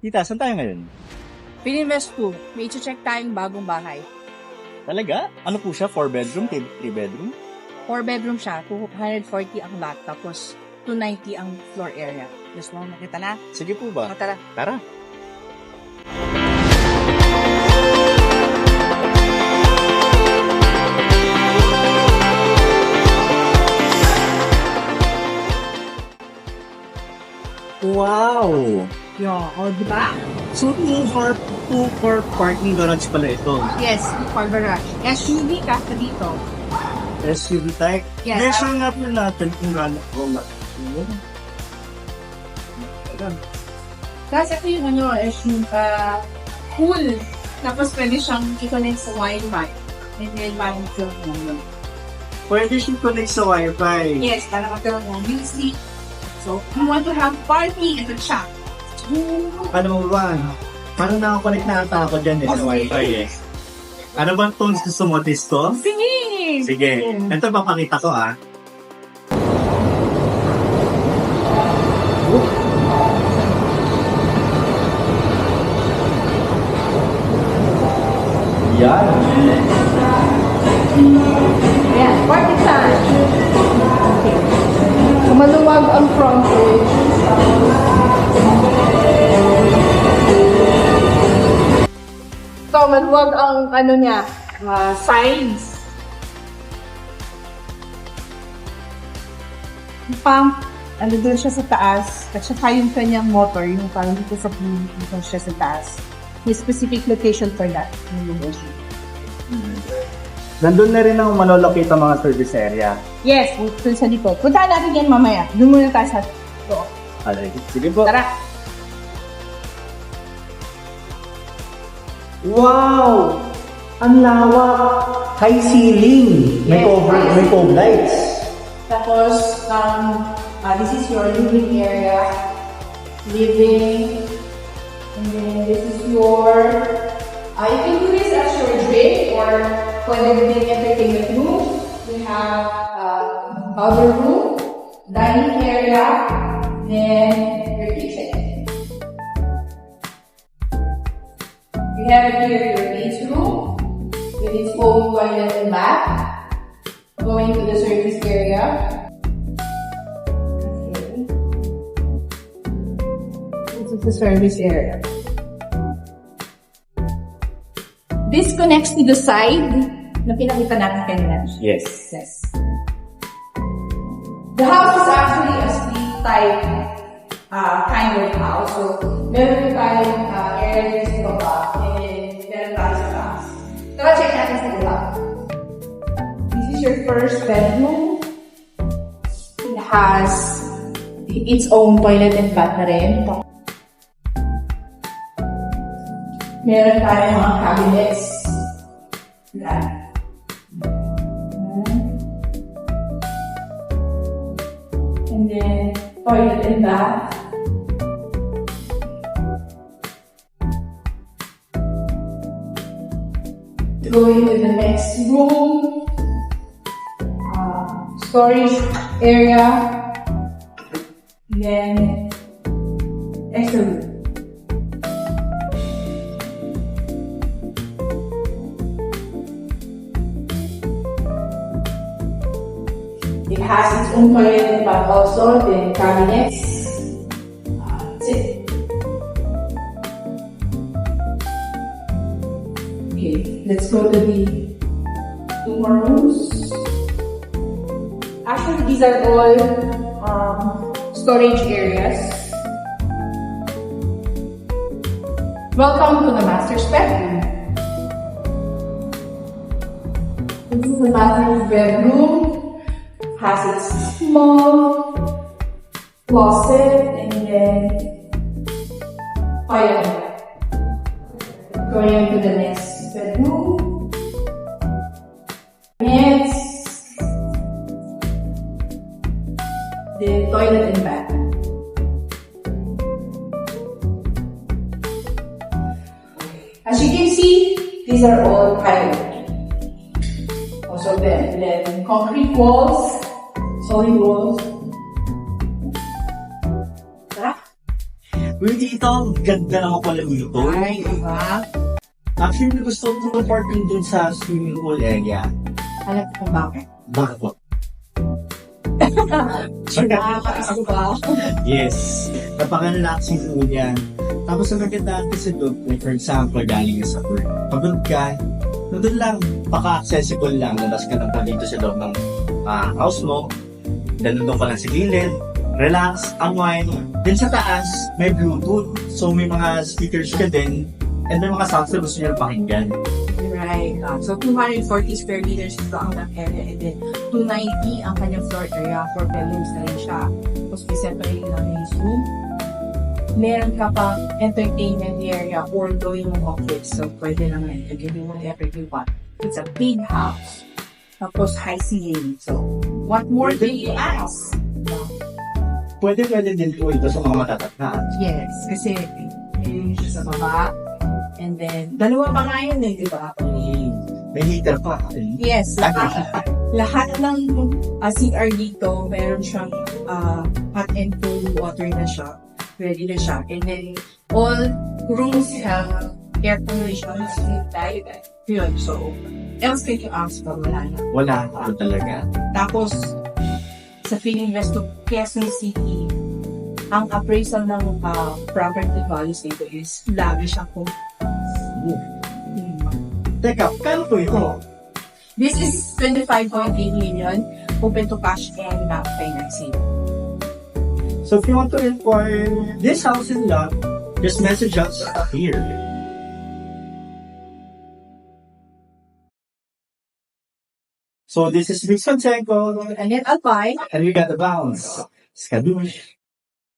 Tita, saan tayo ngayon? Pininvest ko. May check tayong bagong bahay. Talaga? Ano po siya? 4 bedroom? 3 bedroom? 4 bedroom siya. 240 ang lot. Tapos 290 ang floor area. Gusto mo makita na? Sige po ba? Tara. Tara. Wow! Yeah, di ba? So, two-car parking garage pala ito. Yes, car garage. SUV ka dito. SUV type. Yes. Measure nga po natin kung gano'n. Kasi ito yung SUV, cool. Tapos pwede siyang i-connect sa Wi-Fi. And then, parang film mo. Pwede siyang connect sa Wi-Fi. Yes, para magkaroon ng music. So, you want to have party at the shop. Ano mo ba? Parang nakakonect na ata ako dyan sa Wi-Fi eh. Ano bang tones gusto mo, Tisto? Singing! Sige. Ito papakita ko ah. Yan. Ayan, party time. Okay. So, maluwag ang front page. So, maluwag ang niya, sides. Pump, doon siya sa taas. At saka yung kanyang motor, yung parang dito sa dito siya sa taas. May specific location for that. Nandun na rin ang malolocate ang mga service area. Yes, doon sa likod. Puntaan natin yan mamaya. Doon muna tayo sa loob. Alay, sige po. Tara! Wow! Ang lawak! High ceiling! May Yes, cove lights. Tapos, this is your living area. Living. And then, this is your... you can do this as your drink or pwede din entertainment room. We have powder room, dining area, then your kitchen. We have here your maid's room with its own toilet and bath. Going to the service area. Okay. This is the service area. This connects to the side na pinakita natin kanina. Yes. Yes. The house is actually a split type kind of house. So, meron tayong area dito sa baba and meron tayo sa taas. Tara, check natin sa baba. This is your first bedroom. It has its own toilet and bath na rin. Meron tayong mga cabinets. Yan. And then, toilet and bath. Going to the next room. Storage area. And then, extra room. It has its own toilet but also the cabinets. That's it. Okay, let's go to the 2 more rooms. Actually, these are all storage areas. Welcome to the master's bedroom. This is the master's bedroom. Has its small closet and then toilet. Going to the next bedroom. Next, the toilet and bath. As you can see, these are all private. Also, then concrete walls. Solid walls. Uy, dito, ang ganda naman pala dito. Ay, diba? Actually, gusto ko parking dun sa swimming pool area. Alam ko kung bakit. Bakit po? Nakakaisip ba? Yes. Napaka-relaxing po yan. Tapos ang magandaan kasi doon, like for example, galing ka sa work. Pagod ka, nandun lang, paka-accessible lang. Labas ka lang pa dito sa loob ng house mo. Then nandun ka lang sa gilid. Relax, unwind. Then sa taas, may Bluetooth. So may mga speakers ka din. And may mga sounds na gusto nyo pakinggan. Right. So, 240 square meters ito ang back area. And then, 290 ang kanyang floor area for bedrooms na rin siya. Tapos, may separate lang yung room. Meron ka pang entertainment area or going office. So, pwede naman ilagay mo whatever you want. It's a big house. Tapos, high ceiling. So, what more do you ask? Pwede din po ito sa mga matatatnaan. Yes. Kasi, yun siya sa baba. And then, dalawa pa nga yun eh, di ba? May heater pa. Yes, lahat ng CR dito, meron siyang hot and cold water na siya. Ready na siya. And then, all rooms have air conditioning inside. Yun, so, else can you ask for? Wala na. Wala na talaga. Tapos, sa Philinvest to Quezon City, ang appraisal ng property values dito is lavish ako. Teka, kano po ito? This is 25.8 million, open to cash and bank financing. So if you want to inquire this house and lot, just message us here. So this is Vic Sanseco, And then I'll buy. and we got the bounce. Skadoosh.